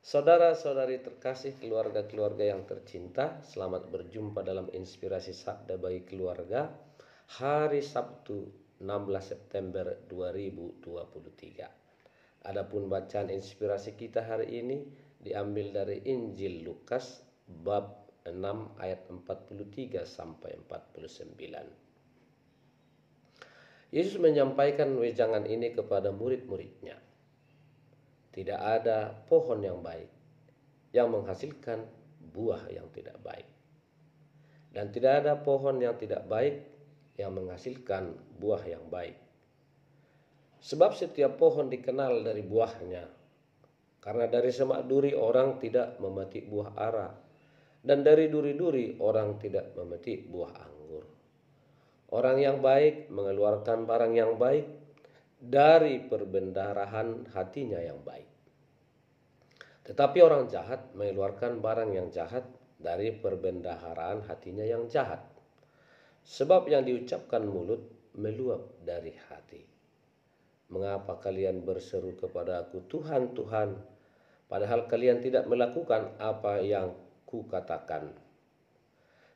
Saudara-saudari terkasih, keluarga-keluarga yang tercinta, selamat berjumpa dalam Inspirasi Sabda bagi Keluarga hari Sabtu 16 September 2023. Adapun bacaan inspirasi kita hari ini diambil dari Injil Lukas bab 6 ayat 43 sampai 49. Yesus menyampaikan wejangan ini kepada murid-muridnya. Tidak ada pohon yang baik yang menghasilkan buah yang tidak baik. Dan tidak ada pohon yang tidak baik yang menghasilkan buah yang baik. Sebab setiap pohon dikenal dari buahnya. Karena dari semak duri orang tidak memetik buah ara. Dan dari duri-duri orang tidak memetik buah anggur. Orang yang baik mengeluarkan barang yang baik dari perbendaharahan hatinya yang baik. Tetapi orang jahat mengeluarkan barang yang jahat dari perbendaharaan hatinya yang jahat. Sebab yang diucapkan mulut meluap dari hati. Mengapa kalian berseru kepada aku, Tuhan, Tuhan, padahal kalian tidak melakukan apa yang kukatakan?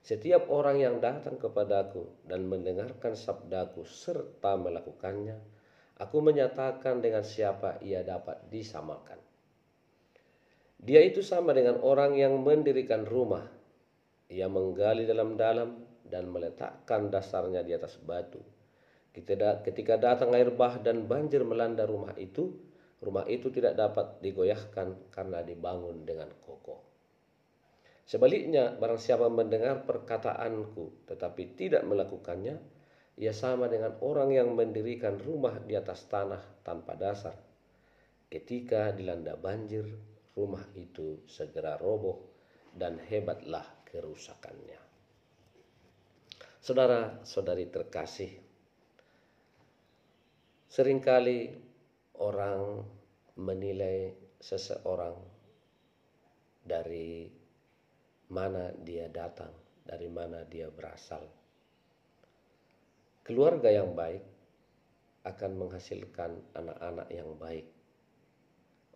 Setiap orang yang datang kepadaku dan mendengarkan sabdaku serta melakukannya, aku menyatakan dengan siapa ia dapat disamakan. Dia itu sama dengan orang yang mendirikan rumah. Ia menggali dalam-dalam dan meletakkan dasarnya di atas batu. Ketika datang air bah dan banjir melanda rumah itu tidak dapat digoyahkan karena dibangun dengan kokoh. Sebaliknya, barang siapa mendengar perkataanku tetapi tidak melakukannya, ia sama dengan orang yang mendirikan rumah di atas tanah tanpa dasar. Ketika dilanda banjir, rumah itu segera roboh dan hebatlah kerusakannya. Saudara-saudari terkasih, seringkali orang menilai seseorang dari mana dia datang, dari mana dia berasal. Keluarga yang baik akan menghasilkan anak-anak yang baik.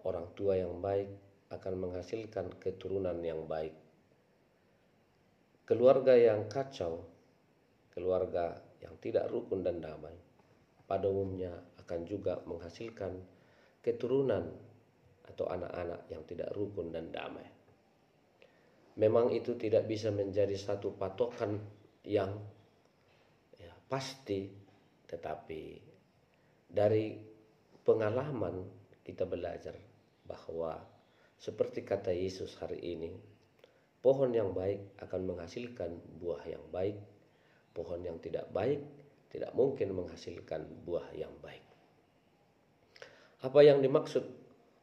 Orang tua yang baik akan menghasilkan keturunan yang baik. Keluarga yang kacau, keluarga yang tidak rukun dan damai, pada umumnya akan juga menghasilkan keturunan atau anak-anak yang tidak rukun dan damai. Memang itu tidak bisa menjadi satu patokan yang pasti, tetapi dari pengalaman kita belajar bahwa seperti kata Yesus hari ini, pohon yang baik akan menghasilkan buah yang baik, pohon yang tidak baik tidak mungkin menghasilkan buah yang baik. Apa yang dimaksud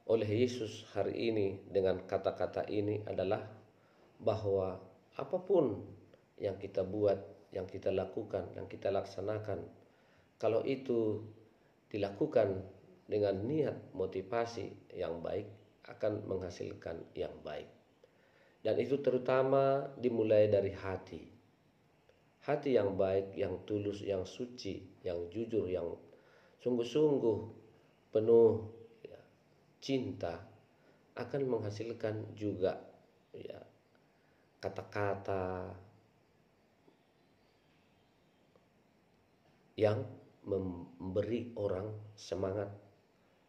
oleh Yesus hari ini dengan kata-kata ini adalah bahwa apapun yang kita buat, yang kita lakukan, yang kita laksanakan, kalau itu dilakukan dengan niat motivasi yang baik, akan menghasilkan yang baik. Dan itu terutama dimulai dari hati. Hati yang baik, yang tulus, yang suci, yang jujur, yang sungguh-sungguh penuh cinta akan menghasilkan juga kata-kata yang memberi orang semangat,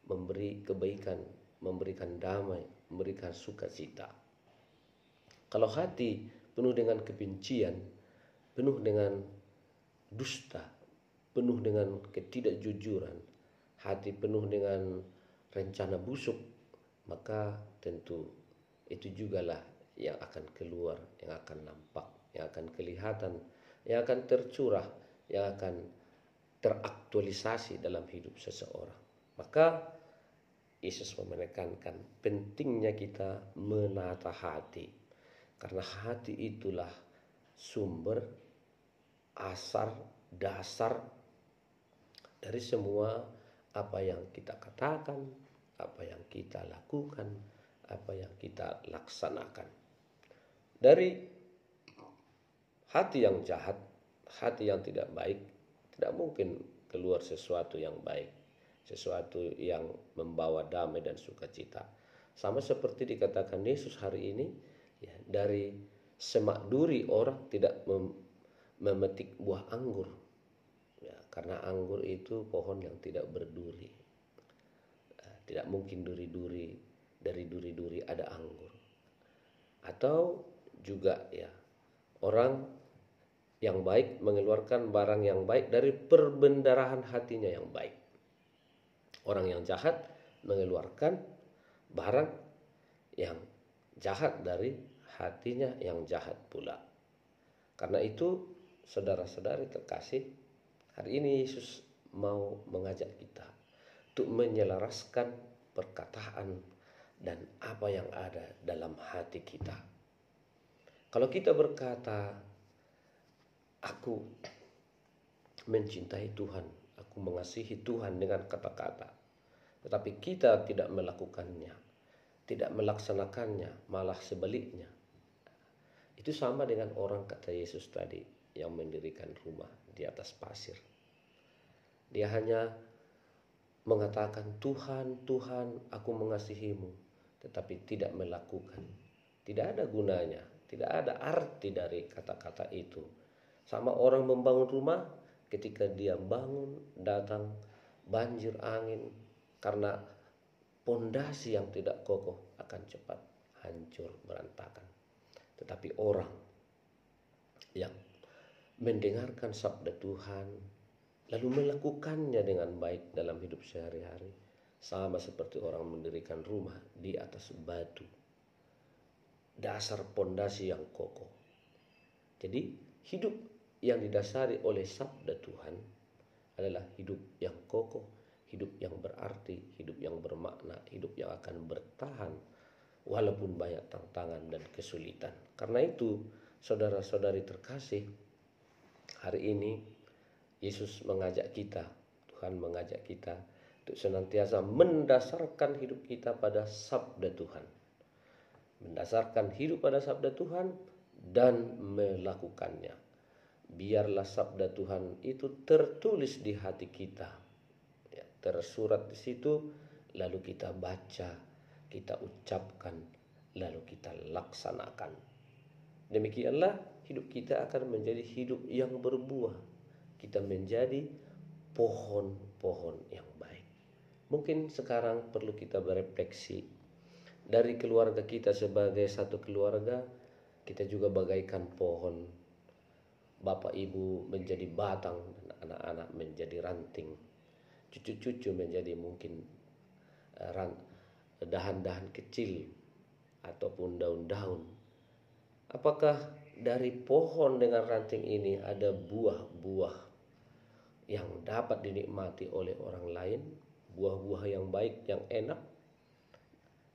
memberi kebaikan, memberikan damai, memberikan sukacita. Kalau hati penuh dengan kebencian, penuh dengan dusta, penuh dengan ketidakjujuran, hati penuh dengan rencana busuk, maka tentu itu jugalah yang akan keluar, yang akan nampak, yang akan kelihatan, yang akan tercurah, yang akan teraktualisasi dalam hidup seseorang. Maka Yesus menekankan pentingnya kita menata hati, karena hati itulah sumber, asar, dasar dari semua apa yang kita katakan, apa yang kita lakukan, apa yang kita laksanakan. Dari hati yang jahat, hati yang tidak baik, tidak mungkin keluar sesuatu yang baik, sesuatu yang membawa damai dan sukacita. Sama seperti dikatakan Yesus hari ini, ya, dari semak duri orang tidak memetik buah anggur, ya, karena anggur itu pohon yang tidak berduri. Tidak mungkin dari duri-duri ada anggur. Atau juga ya, orang yang baik mengeluarkan barang yang baik dari perbendarahan hatinya yang baik. Orang yang jahat mengeluarkan barang yang jahat dari hatinya yang jahat pula. Karena itu, saudara-saudari terkasih, hari ini Yesus mau mengajak kita untuk menyelaraskan perkataan dan apa yang ada dalam hati kita. Kalau kita berkata, aku mencintai Tuhan, aku mengasihi Tuhan dengan kata-kata, tetapi kita tidak melakukannya, tidak melaksanakannya, malah sebaliknya, itu sama dengan orang, kata Yesus tadi, yang mendirikan rumah di atas pasir. Dia hanya mengatakan, Tuhan, Tuhan, aku mengasihimu, tetapi tidak melakukan. Tidak ada gunanya, tidak ada arti dari kata-kata itu. Sama orang membangun rumah, ketika dia bangun, datang banjir angin, karena pondasi yang tidak kokoh akan cepat hancur berantakan. Tetapi orang yang mendengarkan sabda Tuhan, lalu melakukannya dengan baik dalam hidup sehari-hari, sama seperti orang mendirikan rumah di atas batu, dasar pondasi yang kokoh. Jadi hidup yang didasari oleh sabda Tuhan adalah hidup yang kokoh, hidup yang berarti, hidup yang bermakna, hidup yang akan bertahan walaupun banyak tantangan dan kesulitan. Karena itu, saudara-saudari terkasih, hari ini Yesus mengajak kita, Tuhan mengajak kita untuk senantiasa mendasarkan hidup kita pada sabda Tuhan. Mendasarkan hidup pada sabda Tuhan dan melakukannya. Biarlah sabda Tuhan itu tertulis di hati kita, ya, tersurat di situ, lalu kita baca, kita ucapkan, lalu kita laksanakan. Demikianlah hidup kita akan menjadi hidup yang berbuah. Kita menjadi pohon-pohon yang baik. Mungkin sekarang perlu kita berefleksi. Dari keluarga kita sebagai satu keluarga, kita juga bagaikan pohon. Bapak ibu menjadi batang dan anak-anak menjadi ranting. Cucu-cucu menjadi mungkin dahan-dahan kecil ataupun daun-daun. Apakah dari pohon dengan ranting ini ada buah-buah yang dapat dinikmati oleh orang lain, buah-buah yang baik, yang enak?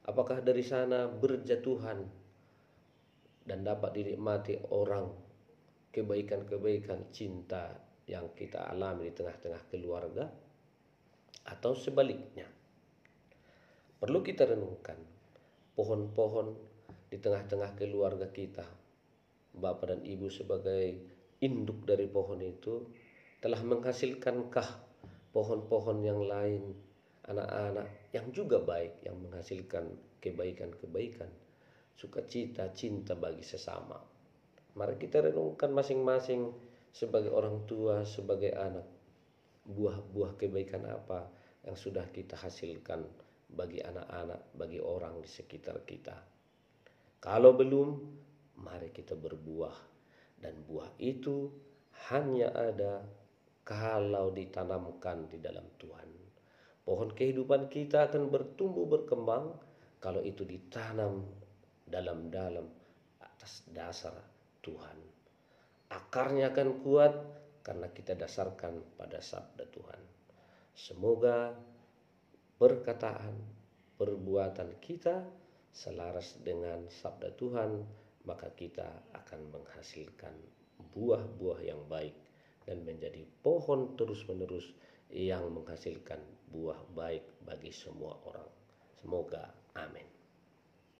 Apakah dari sana berjatuhan dan dapat dinikmati orang kebaikan-kebaikan cinta yang kita alami di tengah-tengah keluarga? Atau sebaliknya? Perlu kita renungkan pohon-pohon di tengah-tengah keluarga kita. Bapak dan Ibu sebagai induk dari pohon itu telah menghasilkankah pohon-pohon yang lain, anak-anak yang juga baik, yang menghasilkan kebaikan-kebaikan, sukacita, cinta bagi sesama. Mari kita renungkan masing-masing sebagai orang tua, sebagai anak, buah-buah kebaikan apa yang sudah kita hasilkan bagi anak-anak, bagi orang di sekitar kita. Kalau belum, mari kita berbuah. Dan buah itu hanya ada kalau ditanamkan di dalam Tuhan. Pohon kehidupan kita akan bertumbuh berkembang kalau itu ditanam dalam-dalam atas dasar Tuhan. Akarnya akan kuat karena kita dasarkan pada sabda Tuhan. Semoga perkataan, perbuatan kita selaras dengan sabda Tuhan, maka kita akan menghasilkan buah-buah yang baik dan menjadi pohon terus-menerus yang menghasilkan buah baik bagi semua orang. Semoga amin.